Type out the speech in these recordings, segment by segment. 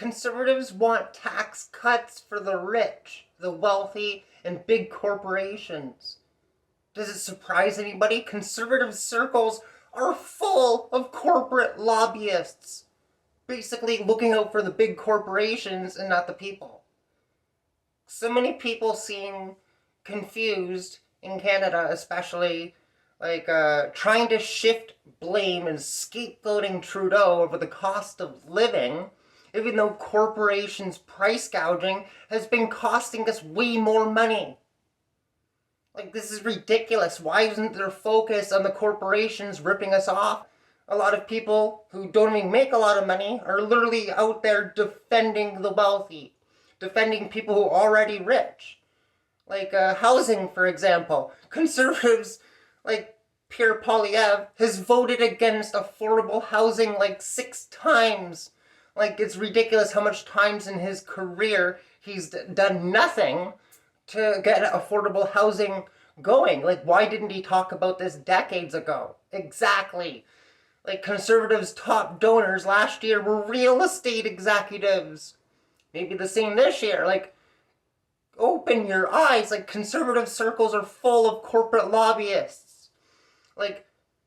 Conservatives want tax cuts for the rich, the wealthy, and big corporations. Does it surprise anybody? Conservative circles are full of corporate lobbyists, basically looking out for the big corporations and not the people. So many people seem confused in Canada, especially, trying to shift blame and scapegoating Trudeau over the cost of living, even though corporations' price gouging has been costing us way more money. This is ridiculous. Why isn't there focus on the corporations ripping us off? A lot of people who don't even make a lot of money are literally out there defending the wealthy, defending people who are already rich. Housing, for example. Conservatives, like Pierre Poilievre, has voted against affordable housing 6 times. It's ridiculous how much times in his career he's done nothing to get affordable housing going. Why didn't he talk about this decades ago? Exactly. Conservatives' top donors last year were real estate executives. Maybe the same this year. Open your eyes. Conservative circles are full of corporate lobbyists.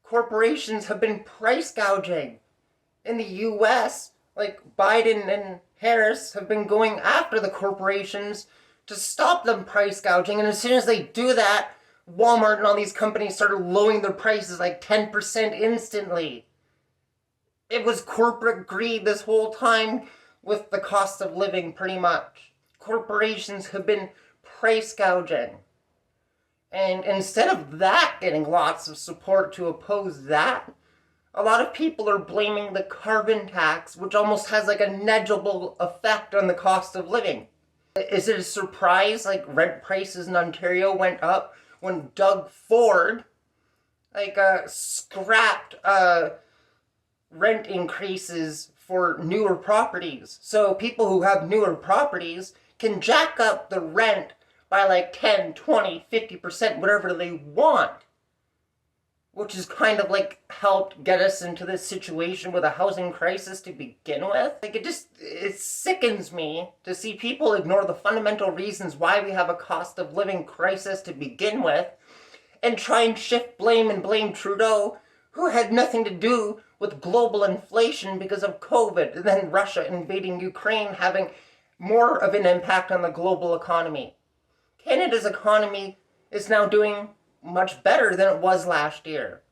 Corporations have been price gouging. In the US, Biden and Harris have been going after the corporations to stop them price gouging, and as soon as they do that, Walmart and all these companies started lowering their prices 10% instantly. It was corporate greed this whole time with the cost of living, pretty much. Corporations have been price gouging. And instead of that getting lots of support to oppose that, a lot of people are blaming the carbon tax, which almost has a negligible effect on the cost of living. Is it a surprise rent prices in Ontario went up when Doug Ford scrapped rent increases for newer properties? So people who have newer properties can jack up the rent by 10, 20, 50%, whatever they want. Which has kind of helped get us into this situation with a housing crisis to begin with. It sickens me to see people ignore the fundamental reasons why we have a cost of living crisis to begin with and try and shift blame and blame Trudeau, who had nothing to do with global inflation because of COVID, and then Russia invading Ukraine having more of an impact on the global economy. Canada's economy is now doing much better than it was last year.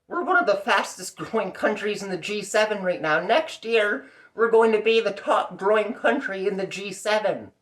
We're one of the fastest growing countries in the G7 right now. Next year, we're going to be the top growing country in the G7.